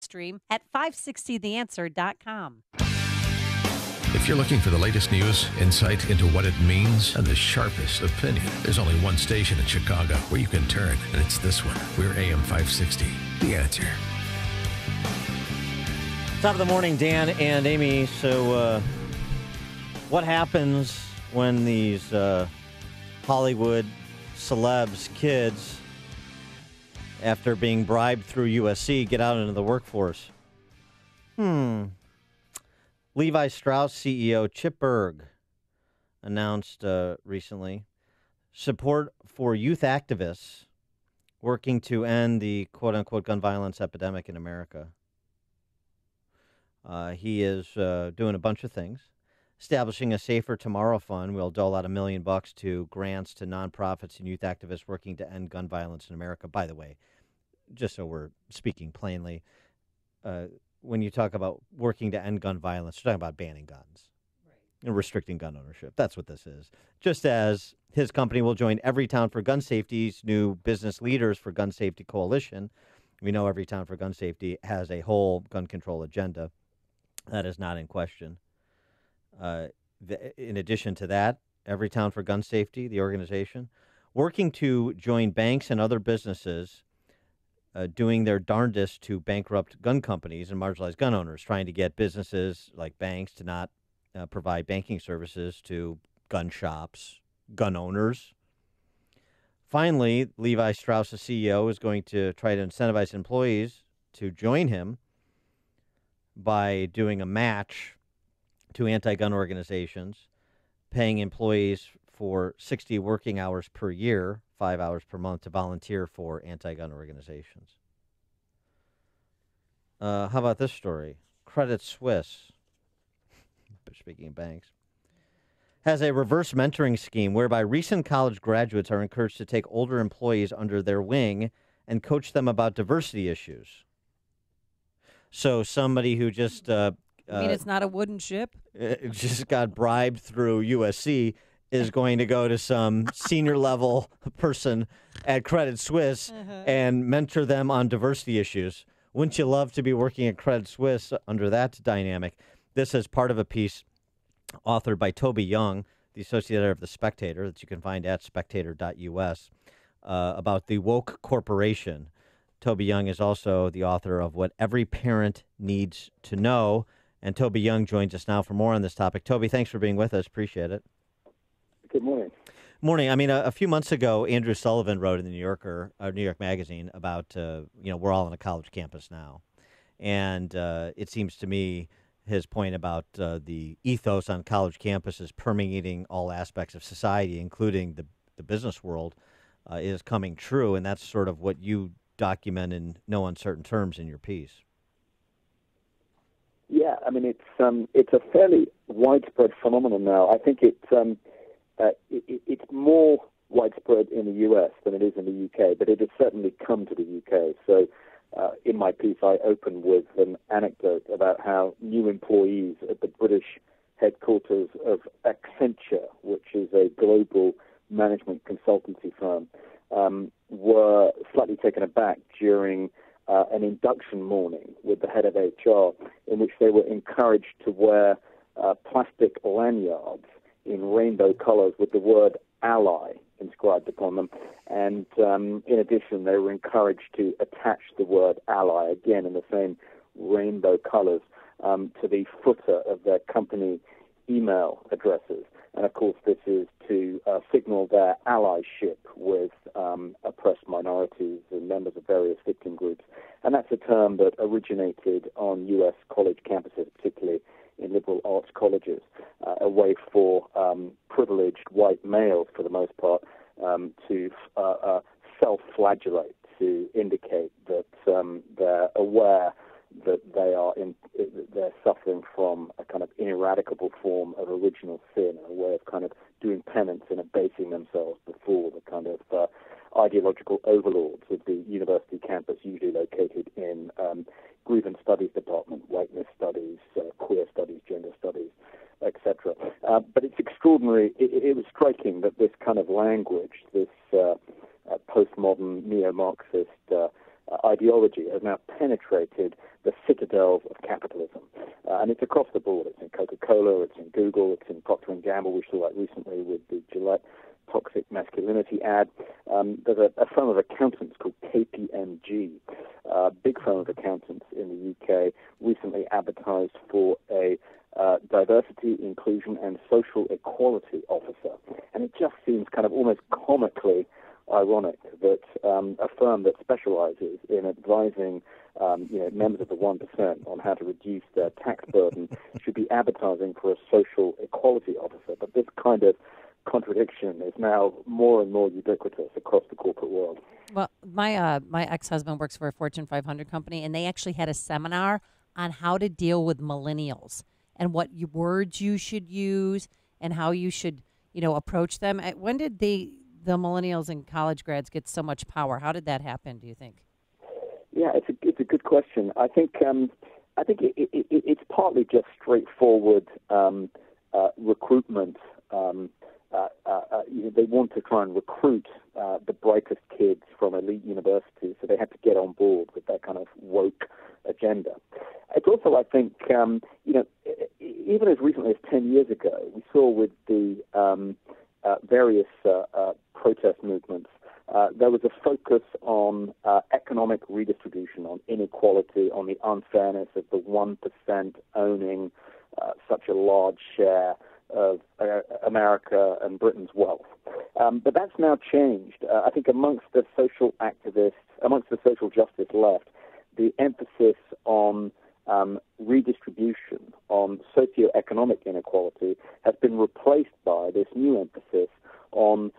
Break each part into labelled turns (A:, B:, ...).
A: stream at 560theanswer.com.
B: If you're looking for the latest news, insight into what it means, and the sharpest opinion, there's only one station in Chicago where you can turn, and it's this one. We're AM 560, The Answer.
C: Top of the morning, Dan and Amy. So what happens when these Hollywood celebs, kids, after being bribed through USC, get out into the workforce? Levi Strauss CEO Chip Bergh announced recently support for youth activists working to end the quote-unquote gun violence epidemic in America. He is doing a bunch of things. Establishing a Safer Tomorrow Fund will dole out $1 million to grants to nonprofits and youth activists working to end gun violence in America. By the way, just so we're speaking plainly, when you talk about working to end gun violence, you're talking about banning guns and restricting gun ownership. That's what this is. Just as his company will join Everytown for Gun Safety's new Business Leaders for Gun Safety Coalition. We know Everytown for Gun Safety has a whole gun control agenda. That is not in question. In addition to that, Everytown for Gun Safety, the organization, working to join banks and other businesses doing their darndest to bankrupt gun companies and marginalized gun owners, trying to get businesses like banks to not provide banking services to gun shops, gun owners. Finally, Levi Strauss, the CEO, is going to try to incentivize employees to join him by doing a match to anti-gun organizations, paying employees for 60 working hours per year, 5 hours per month, to volunteer for anti-gun organizations. How about this story? Credit Suisse, speaking of banks, has a reverse mentoring scheme whereby recent college graduates are encouraged to take older employees under their wing and coach them about diversity issues. So somebody who just
A: You mean it's not a wooden ship?
C: just got bribed through USC is going to go to some senior level person at Credit Suisse and mentor them on diversity issues. Wouldn't you love to be working at Credit Suisse under that dynamic? This is part of a piece authored by Toby Young, the associate editor of The Spectator, that you can find at spectator.us, about the woke corporation. Toby Young is also the author of What Every Parent Needs to Know. And Toby Young joins us now for more on this topic. Toby, thanks for being with us. Appreciate it.
D: Good morning.
C: Morning. I mean, a few months ago, Andrew Sullivan wrote in the New Yorker, New York Magazine, about, we're all on a college campus now. And it seems to me his point about the ethos on college campuses permeating all aspects of society, including the business world, is coming true. And that's sort of what you document in no uncertain terms in your piece.
D: Yeah, I mean, it's a fairly widespread phenomenon now. I think it's more widespread in the U.S. than it is in the U.K., but it has certainly come to the U.K. So in my piece, I open with an anecdote about how new employees at the British headquarters of Accenture, which is a global management consultancy firm, were slightly taken aback during an induction morning with the head of HR, in which they were encouraged to wear plastic lanyards in rainbow colors with the word ally inscribed upon them. And in addition, they were encouraged to attach the word ally, again in the same rainbow colors, to the footer of their company email addresses. And of course, this is to signal their allyship with oppressed minorities and members of various victim groups. And that's a term that originated on U.S. college campuses, particularly in liberal arts colleges, a way for privileged white males, for the most part, to self-flagellate, to indicate that they're aware that they're suffering from a kind of ineradicable form of original sin, a way of kind of doing penance and abasing themselves before the kind of ideological overlords of the university campus, usually located in grievance studies department, whiteness studies, queer studies, gender studies, etc. But it's extraordinary. It was striking that this kind of language, this postmodern neo-Marxist ideology, has now penetrated the citadels of capitalism. And it's across the board. It's in Coca-Cola, it's in Google, it's in Procter & Gamble, we saw that recently with the Gillette toxic masculinity ad. There's a firm of accountants called KPMG, a big firm of accountants in the UK, recently advertised for a diversity, inclusion, and social equality officer. And it just seems kind of almost comically ironic that a firm that specializes in advising members of the 1% on how to reduce their tax burden should be advertising for a social equality officer. But this kind of contradiction is now more and more ubiquitous across the corporate world.
A: Well, my ex-husband works for a Fortune 500 company, and they actually had a seminar on how to deal with millennials and what words you should use and how you should, approach them. When did the millennials and college grads get so much power? How did that happen, do you think?
D: Yeah, it's a good question. I think it's partly just straightforward recruitment. They want to try and recruit the brightest kids from elite universities, so they have to get on board with that kind of woke agenda. It's also, I think, even as recently as 10 years ago, we saw with the various protest movements, there was a focus on economic redistribution, on inequality, on the unfairness of the 1% owning such a large share of America and Britain's wealth. But that's now changed. I think amongst the social activists, amongst the social justice left, the emphasis on redistribution, on socioeconomic inequality, has been replaced by this new emphasis on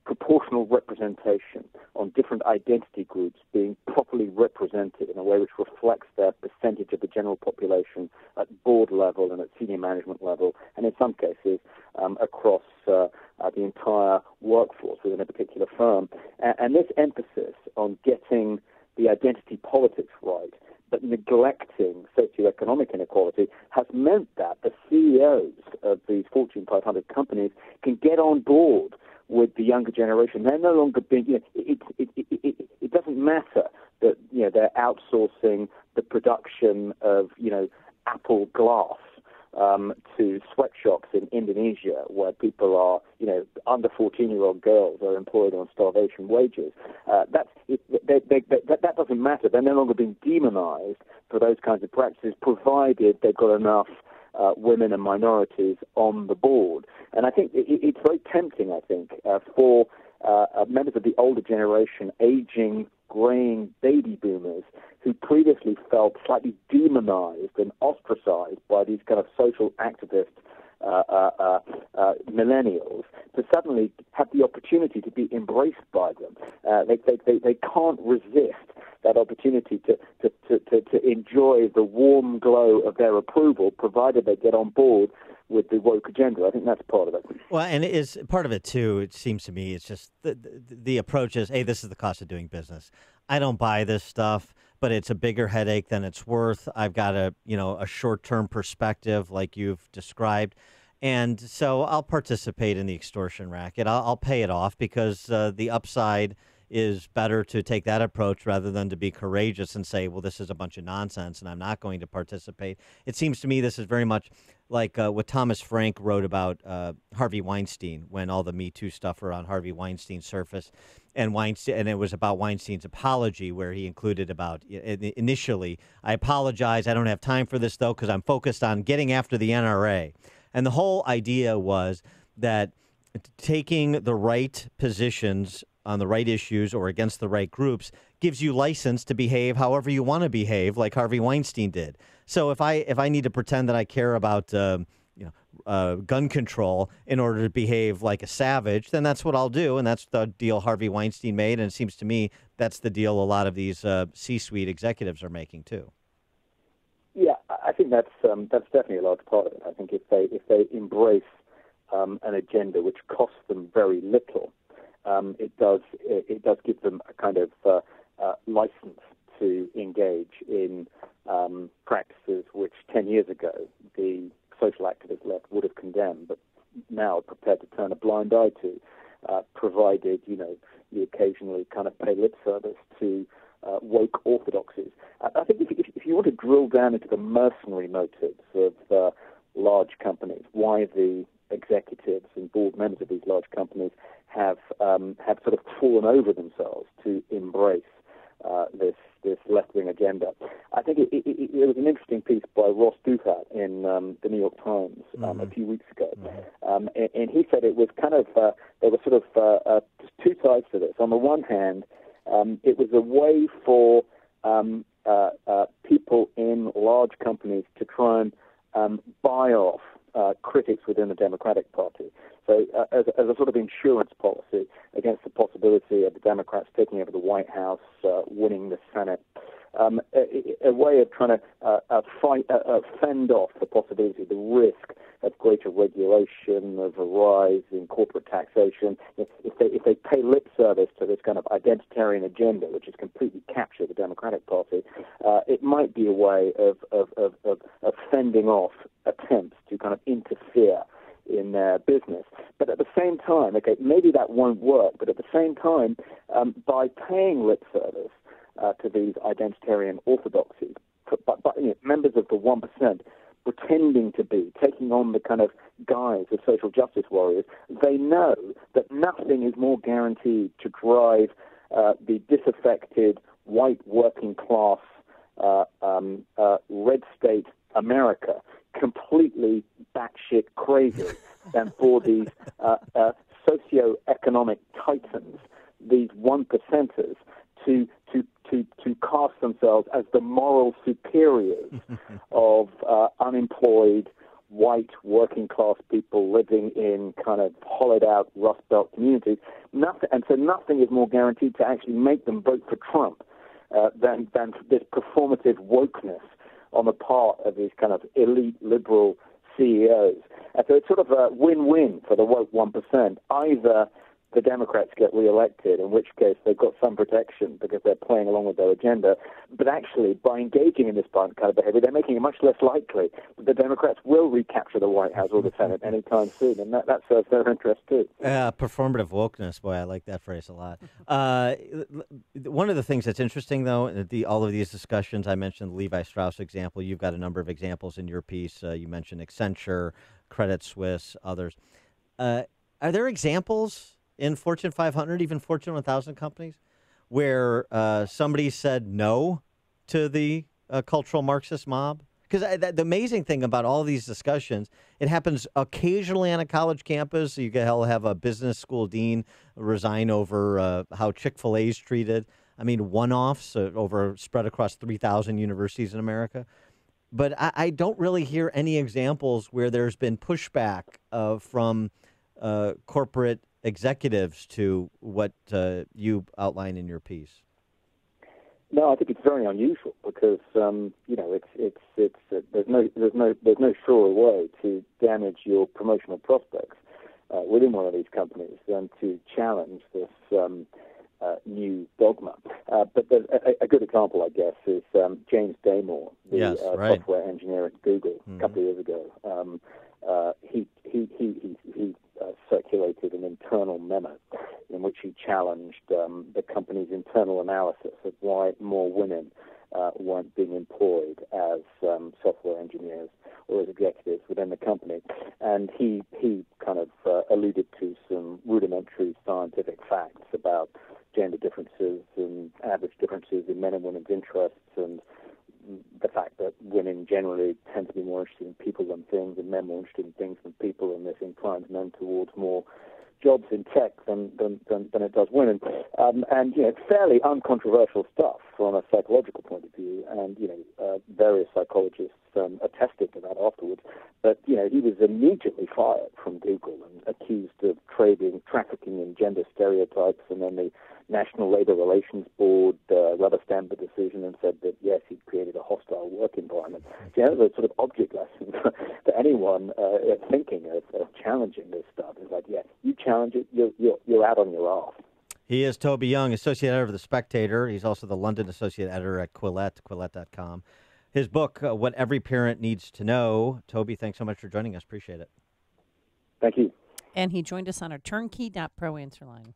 D: proportional representation, on different identity groups being properly represented in a way which reflects their percentage of the general population at board level and at senior management level, and in some cases across the entire workforce within a particular firm. And this emphasis on getting the identity politics right, but neglecting socioeconomic inequality, has meant that the CEOs of these Fortune 500 companies can get on board with the younger generation. They're no longer being, it doesn't matter that, they're outsourcing the production of, Apple glass to sweatshops in Indonesia, where people are, under 14-year-old girls are employed on starvation wages. That doesn't matter. They're no longer being demonized for those kinds of practices, provided they've got enough women and minorities on the board. And I think it's very tempting, for members of the older generation, aging, graying baby boomers, who previously felt slightly demonized and ostracized by these kind of social activist millennials, to suddenly have the opportunity to be embraced by them. They can't resist that opportunity to enjoy the warm glow of their approval, provided they get on board with the woke agenda. I think that's part of it.
C: Well, and it is part of it too. It seems to me, it's just the approach is, hey, this is the cost of doing business. I don't buy this stuff, but it's a bigger headache than it's worth. I've got a short-term perspective, like you've described, and so I'll participate in the extortion racket. I'll pay it off because the upside is better to take that approach rather than to be courageous and say, well, this is a bunch of nonsense and I'm not going to participate. It seems to me this is very much like what Thomas Frank wrote about Harvey Weinstein, when all the Me Too stuff around Harvey Weinstein surfaced. And it was about Weinstein's apology, where he included about initially, I apologize, I don't have time for this though because I'm focused on getting after the NRA. And the whole idea was that taking the right positions on the right issues or against the right groups gives you license to behave however you want to behave, like Harvey Weinstein did. So if I need to pretend that I care about gun control in order to behave like a savage, then that's what I'll do, and that's the deal Harvey Weinstein made, and it seems to me that's the deal a lot of these C-suite executives are making too.
D: Yeah, I think that's definitely a large part of it. I think if they embrace an agenda which costs them very little, it does give them a kind of license to engage in practices which 10 years ago the social activist left would have condemned, but now are prepared to turn a blind eye to, provided you occasionally kind of pay lip service to woke orthodoxies. I think if you want to drill down into the mercenary motives of large companies, why the executives and board members of these large companies have sort of fallen over themselves to embrace this left-wing agenda. I think it was an interesting piece by Ross Douthat in the New York Times a few weeks ago, and he said it was kind of there were sort of two sides to this. On the one hand, it was a way for people in large companies to try and buy off critics within the Democratic Party. So as a sort of insurance policy against the possibility of the Democrats taking over the White House, winning the Senate, a way of trying to fend off the possibility, the risk of greater regulation, of a rise in corporate taxation. If they pay lip service to this kind of identitarian agenda, which has completely captured the Democratic Party, it might be a way of fending off attempts to kind of interfere in their business. But at the same time, okay, maybe that won't work, but at the same time, by paying lip service to these identitarian orthodoxies, but members of the 1%, pretending to be, taking on the kind of guise of social justice warriors, they know that nothing is more guaranteed to drive the disaffected, white working class, red state America completely batshit crazy than for these socioeconomic titans, these 1%ers, to cast themselves as the moral superiors of unemployed white working class people living in kind of hollowed out Rust Belt communities. Nothing is more guaranteed to actually make them vote for Trump than this performative wokeness on the part of these kind of elite liberal CEOs. And so it's sort of a win-win for the woke 1%. Either the Democrats get reelected, in which case they've got some protection because they're playing along with their agenda. But actually, by engaging in this kind of behavior, they're making it much less likely that the Democrats will recapture the White House or the Senate anytime soon, and that serves their interest too.
C: Performative wokeness, boy, I like that phrase a lot. One of the things that's interesting, though, all of these discussions, I mentioned the Levi Strauss example. You've got a number of examples in your piece. You mentioned Accenture, Credit Suisse, others. Are there examples in Fortune 500, even Fortune 1000 companies, where somebody said no to the cultural Marxist mob? Because the amazing thing about all these discussions, it happens occasionally on a college campus. You can have a business school dean resign over how Chick-fil-A is treated. I mean, one-offs spread across 3,000 universities in America. But I don't really hear any examples where there's been pushback from corporate executives to what you outline in your piece.
D: No, I think it's very unusual because there's no surer way to damage your promotional prospects within one of these companies than to challenge this new dogma. But a good example, I guess, is James Damore, the software engineer at Google, a couple of years ago. He circulated an internal memo in which he challenged the company's internal analysis of why more women weren't being employed as software engineers or as executives within the company. And he kind of alluded to some rudimentary scientific facts about gender differences and average differences in men and women's interests, and the fact that women generally tend to be more interested in people than things, and men more interested in things than people, and this inclines men towards more jobs in tech than it does women. And fairly uncontroversial stuff from a psychological point of view, and various psychologists attested to that afterwards. But he was immediately fired from Google and accused of trafficking in gender stereotypes, and then the National Labor Relations Board rubber-stamped the decision and said that, yes, he'd created a hostile work environment. So, it was a sort of object lesson for anyone thinking of challenging this stuff. It's like, yeah, you challenge it, you're out on your arse.
C: He is Toby Young, associate editor of The Spectator. He's also the London associate editor at Quillette.com. His book, What Every Parent Needs to Know. Toby, thanks so much for joining us. Appreciate it.
D: Thank you.
A: And he joined us on our turnkey.pro answer line.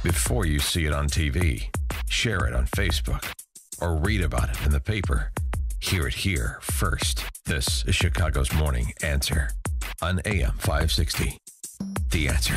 B: Before you see it on TV, share it on Facebook, or read about it in the paper. Hear it here first. This is Chicago's Morning Answer on AM 560. The Answer.